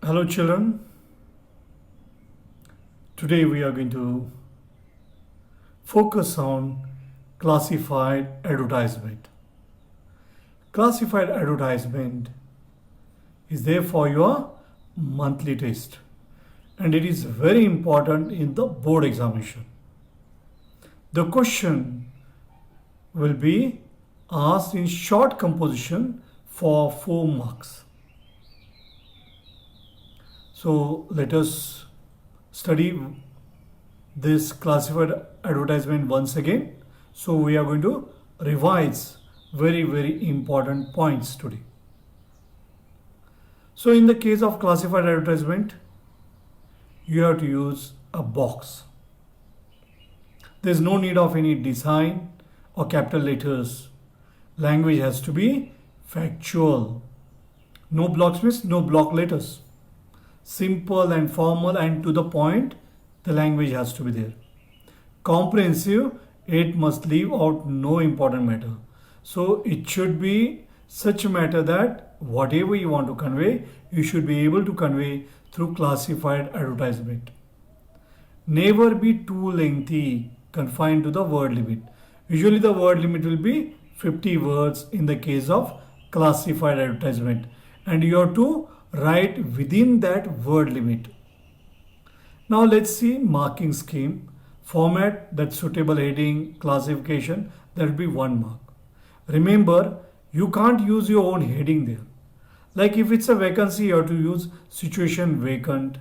Hello children, today we are going to focus on classified advertisement. Classified advertisement is there for your monthly test and it is very important in the board examination. The question will be asked in short composition for 4 marks. So let us study this classified advertisement once again. So we are going to revise very important points today. So in the case of classified advertisement, you have to use a box. There is no need of any design or capital letters. Language has to be factual. No blocks means no block letters. Simple and formal and to the point, the language has to be there. Comprehensive, it must leave out no important matter. So it should be such a matter that whatever you want to convey, you should be able to convey through classified advertisement. Never be too lengthy, confined to the word limit. Usually the word limit will be 50 words in the case of classified advertisement. And you have to write within that word limit. Now let's see marking scheme. Format, that suitable heading, classification, that will be 1 mark. Remember, you can't use your own heading there. Like if it's a vacancy, you have to use situation vacant.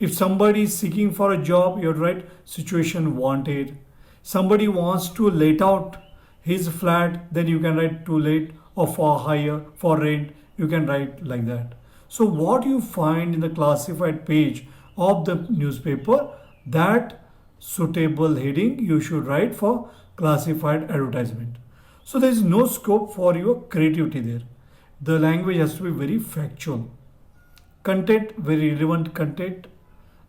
If somebody is seeking for a job, you have to write situation wanted. Somebody wants to let out his flat, then you can write to let or for hire, for rent, you can write like that. So what you find in the classified page of the newspaper, that suitable heading you should write for classified advertisement. So there is no scope for your creativity there. The language has to be very factual. Content, very relevant content.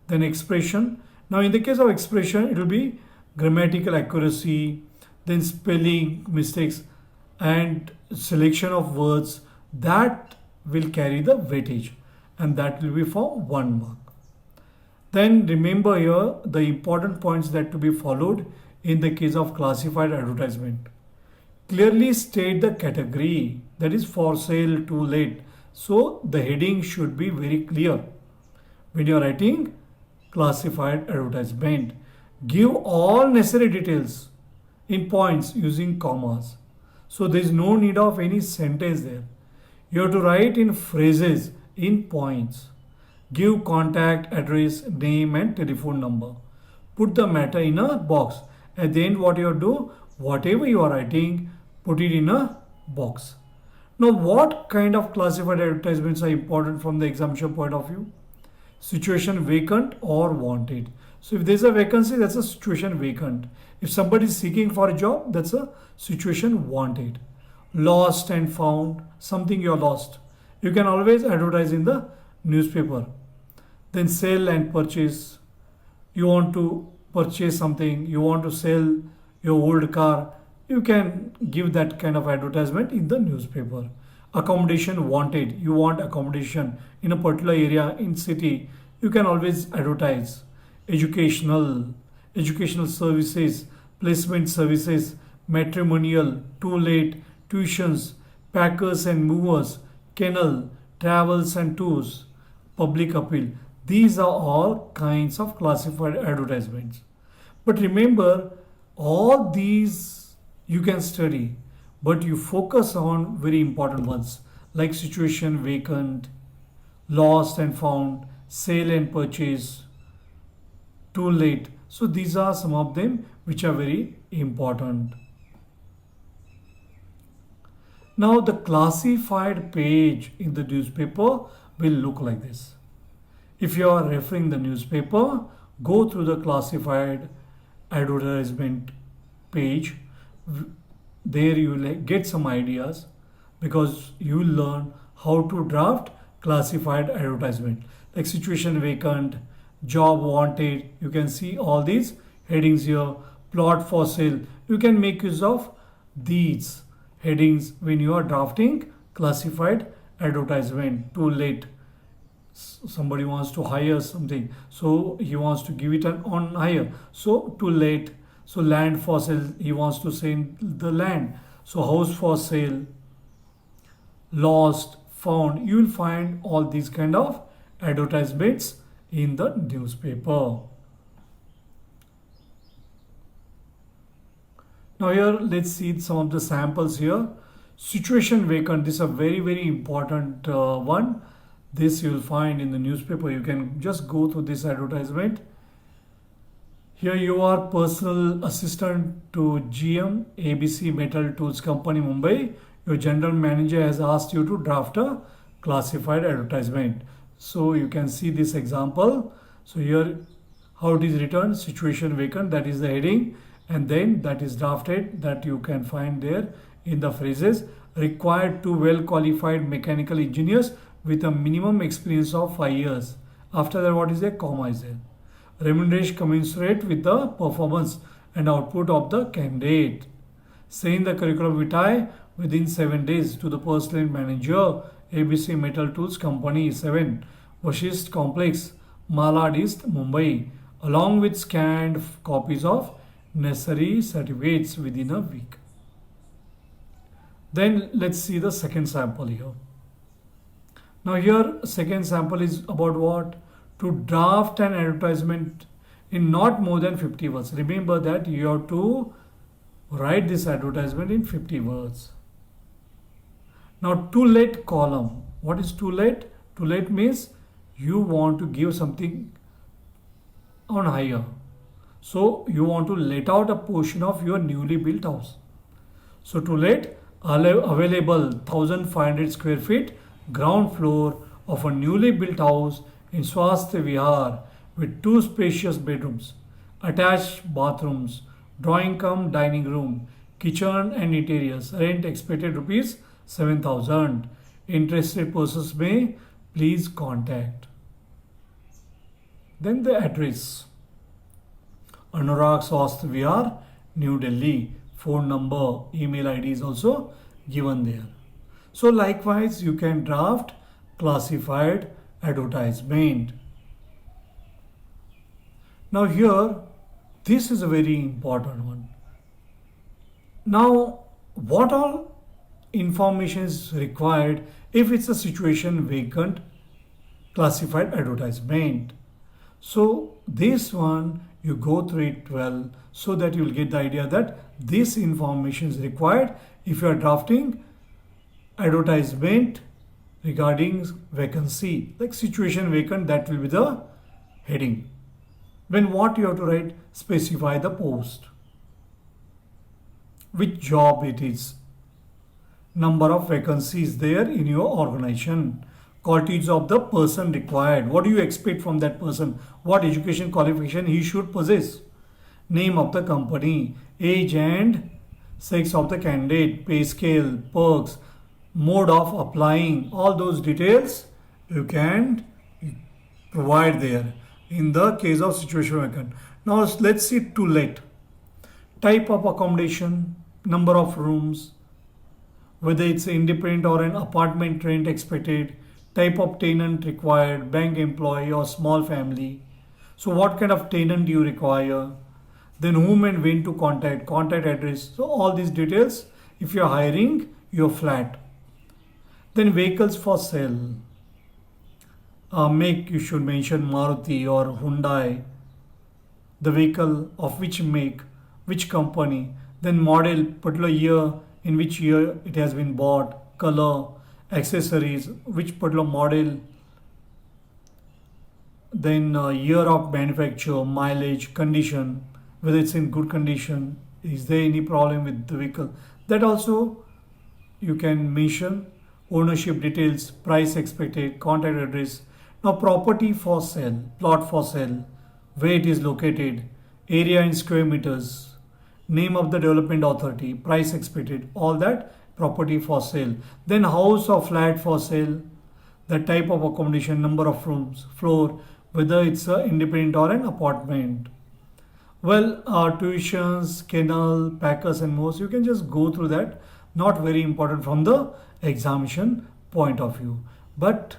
Then expression. Now in the case of expression, it will be grammatical accuracy, then spelling mistakes and selection of words that will carry the weightage and that will be for 1 mark. Then remember here the important points that to be followed in the case of classified advertisement. Clearly state the category, that is for sale, to let. So the heading should be very clear when you are writing classified advertisement. Give all necessary details in points using commas. So there is no need of any sentence there. You have to write in phrases, in points. Give contact, address, name and telephone number. Put the matter in a box. At the end what you do, whatever you are writing, put it in a box. Now what kind of classified advertisements are important from the examination point of view? Situation vacant or wanted. So if there is a vacancy, that's a situation vacant. If somebody is seeking for a job, that's a situation wanted. Lost and found, something you are lost. You can always advertise in the newspaper. Then sell and purchase. You want to purchase something, you want to sell your old car, you can give that kind of advertisement in the newspaper. Accommodation wanted, you want accommodation in a particular area in city, you can always advertise. Educational services, placement services, matrimonial, too late, tuitions, packers and movers, kennel, travels and tours, public appeal. These are all kinds of classified advertisements. But remember, all these you can study, but you focus on very important ones like situation vacant, lost and found, sale and purchase, too late. So these are some of them which are very important. Now the classified page in the newspaper will look like this. If you are referring the newspaper, go through the classified advertisement page. There you will get some ideas because you will learn how to draft classified advertisement like situation vacant, job wanted. You can see all these headings here. Plot for sale. You can make use of these headings when you are drafting classified advertisement. Too late. Somebody wants to hire something, so he wants to give it on hire. So to let, so land for sale, he wants to sell the land. So house for sale, lost, found. You will find all these kind of advertisements in the newspaper. Now here let's see some of the samples here. Situation vacant, this is a very important one. This you will find in the newspaper. You can just go through this advertisement. Here you are personal assistant to GM ABC Metal Tools Company Mumbai. Your general manager has asked you to draft a classified advertisement. So you can see this example. So here how it is written, situation vacant, that is the heading, and then that is drafted, that you can find there in the phrases. Required two well qualified mechanical engineers with a minimum experience of 5 years. After that, what is a comma is there. Remuneration commensurate with the performance and output of the candidate. Send the curriculum vitae within 7 days to the personal manager, ABC Metal Tools Company 7, Vashist Complex, Malad East, Mumbai, along with scanned copies of necessary certificates within a week. Then let's see the second sample here. Now here second sample is about what? To draft an advertisement in not more than 50 words. Remember that you have to write this advertisement in 50 words. Now to let column. What is to let? To let means you want to give something on hire. So you want to let out a portion of your newly built house. So to let available 1500 square feet ground floor of a newly built house in Swasthya Vihar with 2 spacious bedrooms, attached bathrooms, drawing cum dining room, kitchen and interiors. Rent expected rupees 7,000. Interested persons may please contact. Then the address. Anurag Swasthya Vihar, New Delhi. Phone number, email ID is also given there. So likewise, you can draft classified advertisement. Now here, this is a very important one. Now, what all information is required if it's a situation vacant classified advertisement? So this one, you go through it well so that you'll get the idea that this information is required if you are drafting advertisement regarding vacancy, like situation vacant, that will be the heading. Then what you have to write? Specify the post, which job it is, number of vacancies there in your organization, qualities of the person required, what do you expect from that person, what education qualification he should possess, name of the company, age and sex of the candidate, pay scale, perks, mode of applying, all those details you can provide there in the case of situation vacant. Now let's see to let. Type of accommodation, number of rooms, whether it's independent or an apartment rent expected, type of tenant required, bank employee or small family. So what kind of tenant do you require? Then whom and when to contact, contact address. So all these details if you're hiring your flat. Then vehicles for sale. Make, you should mention Maruti or Hyundai. The vehicle of which make, which company. Then model, particular year, in which year it has been bought, color, accessories, which particular model. Then year of manufacture, mileage, condition, whether it's in good condition, is there any problem with the vehicle. That also you can mention. Ownership details, price expected, contact address. Now property for sale, plot for sale, where it is located, area in square meters, name of the development authority, price expected, all that property for sale. Then house or flat for sale, the type of accommodation, number of rooms, floor, whether it's an independent or an apartment. Well, tuitions, kennel, packers and more, you can just go through that. Not very important from the examination point of view. But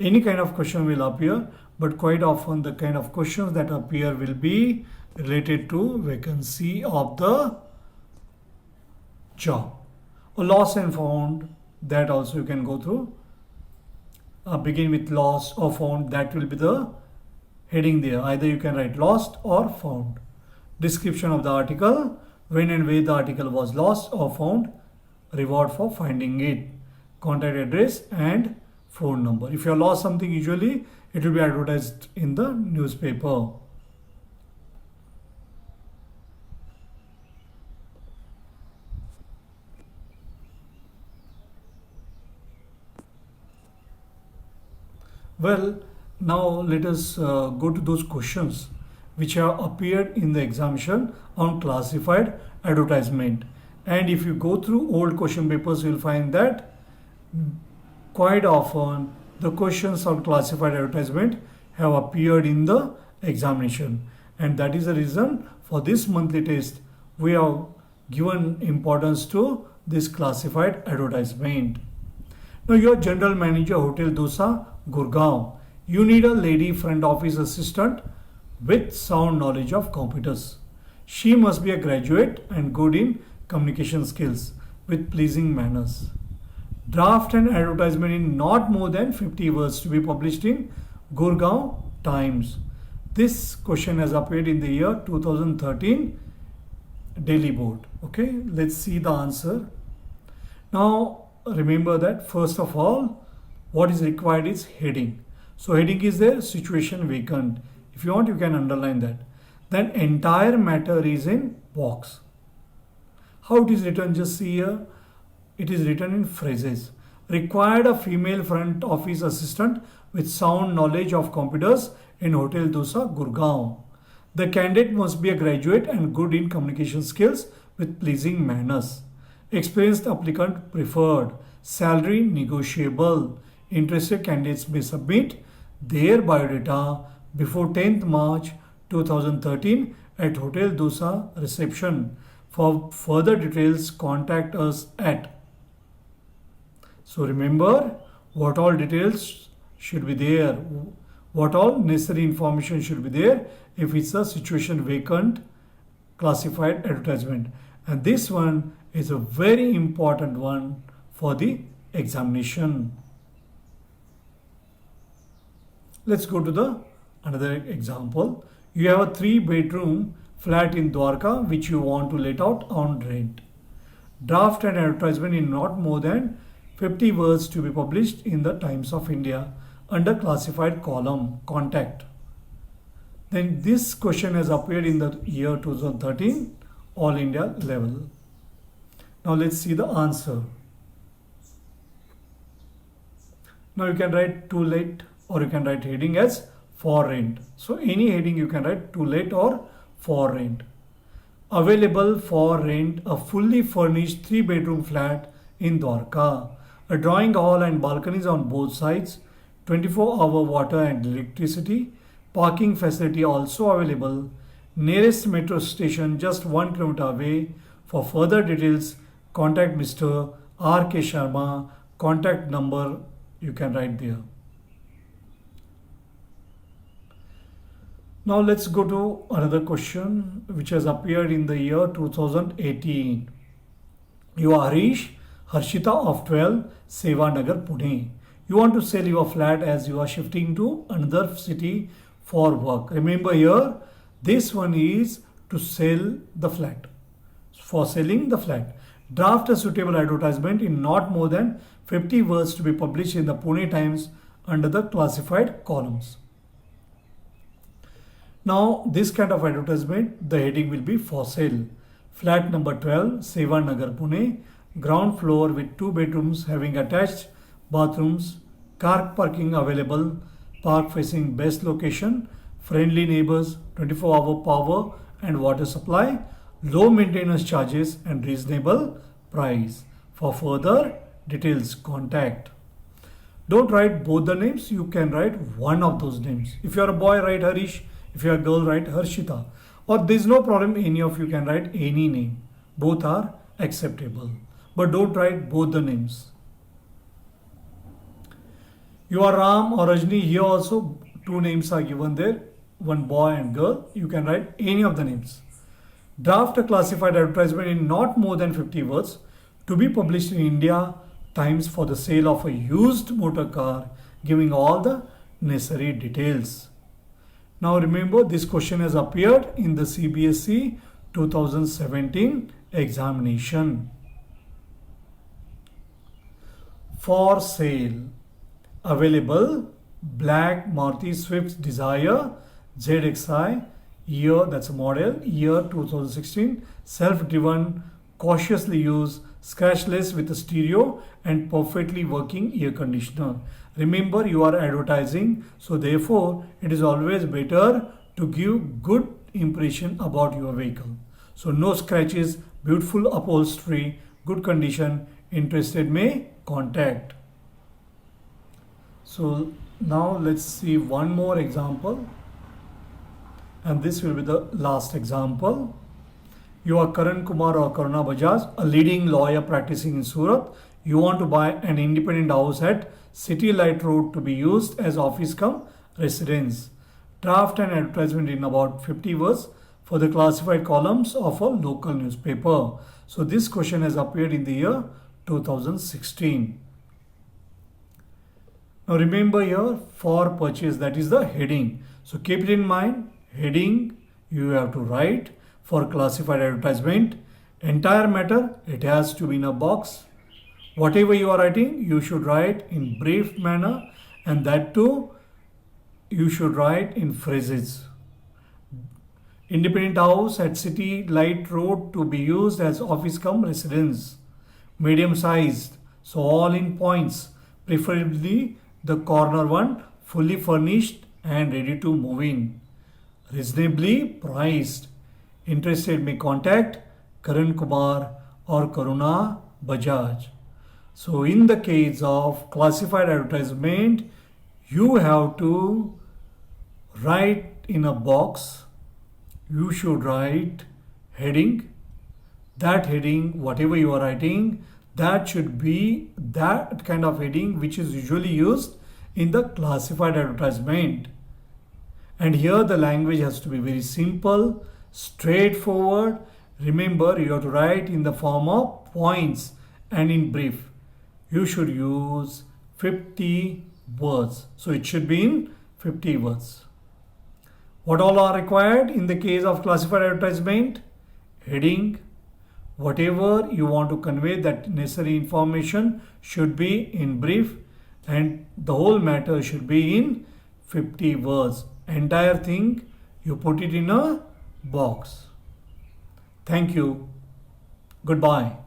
Any kind of question will appear, but quite often the kind of questions that appear will be related to vacancy of the job. Or lost and found, that also you can go through. Begin with lost or found, that will be the heading there. Either you can write lost or found. Description of the article, when and where the article was lost or found, reward for finding it, contact address and phone number. If you have lost something, usually it will be advertised in the newspaper. Well, now let us go to those questions which have appeared in the examination on classified advertisement. And if you go through old question papers, you will find that quite often the questions on classified advertisement have appeared in the examination. And that is the reason for this monthly test we have given importance to this classified advertisement. Now you are general manager, Hotel Dosa, Gurgaon. You need a lady front office assistant with sound knowledge of computers. She must be a graduate and good in communication skills with pleasing manners. Draft an advertisement in not more than 50 words to be published in Gurgaon Times. This question has appeared in the year 2013 Delhi board. Okay, let's see the answer. Now remember that first of all, what is required is heading. So heading is there, situation vacant. If you want, you can underline that. Then entire matter is in box. How it is written, just see here. It is written in phrases. Required a female front office assistant with sound knowledge of computers in Hotel Dosa, Gurgaon. The candidate must be a graduate and good in communication skills with pleasing manners. Experienced applicant preferred. Salary negotiable. Interested candidates may submit their biodata before 10th March 2013 at Hotel Dosa reception. For further details, contact us at. So remember what all details should be there, what all necessary information should be there if it's a situation vacant classified advertisement. And this one is a very important one for the examination. Let's go to the another example. You have a 3-bedroom flat in Dwarka which you want to let out on rent. Draft an advertisement in not more than 50 words to be published in the Times of India under classified column contact. Then this question has appeared in the year 2013 All India level. Now let's see the answer. Now you can write to let, or you can write heading as for rent. So any heading you can write to let or for rent. Available for rent a fully furnished 3-bedroom flat in Dwarka. A drawing hall and balconies on both sides. 24-hour water and electricity. Parking facility also available. Nearest metro station just 1 kilometer away. For further details, contact Mr. R.K. Sharma. Contact number you can write there. Now let's go to another question which has appeared in the year 2018. You are Harish, Harshita of 12, Seva Nagar, Pune. You want to sell your flat as you are shifting to another city for work. Remember here, this one is to sell the flat. For selling the flat, draft a suitable advertisement in not more than 50 words to be published in the Pune Times under the classified columns. Now this kind of advertisement, the heading will be for sale. Flat number 12, Seva Nagar, Pune, ground floor with 2 bedrooms having attached bathrooms, car parking available, park facing best location, friendly neighbors, 24-hour power and water supply, low maintenance charges and reasonable price. For further details, contact. Don't write both the names, you can write one of those names. If you are a boy, write Harish. If you are a girl, write Harshita. Or there is no problem, any of you can write any name. Both are acceptable. But don't write both the names. You are Ram or Rajni. Here also two names are given there, one boy and girl. You can write any of the names. Draft a classified advertisement in not more than 50 words to be published in India Times for the sale of a used motor car, giving all the necessary details. Now remember, this question has appeared in the CBSE 2017 examination. For sale, available, black Maruti Swift Desire ZXi, year, that's a model, year 2016, self-driven, cautiously used, scratchless with a stereo and perfectly working air conditioner. Remember, you are advertising, so therefore it is always better to give good impression about your vehicle. So no scratches, beautiful upholstery, good condition. Interested may contact. So now let's see one more example, and this will be the last example. You are Karan Kumar or Karuna Bajaj, a leading lawyer practicing in Surat. You want to buy an independent house at City Light Road to be used as office cum residence. Draft an advertisement in about 50 words for the classified columns of a local newspaper. So this question has appeared in the year 2016. Now remember here, for purchase, that is the heading. So keep it in mind, heading you have to write. For classified advertisement, entire matter, it has to be in a box. Whatever you are writing, you should write in brief manner, and that too you should write in phrases. Independent house at City Light Road to be used as office cum residence. Medium sized, so all in points, preferably the corner one, fully furnished and ready to move in. Reasonably priced. Interested may contact Karan Kumar or Karuna Bajaj. So in the case of classified advertisement, you have to write in a box. You should write heading. That heading, whatever you are writing, that should be that kind of heading which is usually used in the classified advertisement. And here the language has to be very simple, straightforward. Remember, you have to write in the form of points and in brief. You should use 50 words. So it should be in 50 words. What all are required in the case of classified advertisement? Heading. Whatever you want to convey, that necessary information should be in brief, and the whole matter should be in 50 words. Entire thing you put it in a box. Thank you. Goodbye.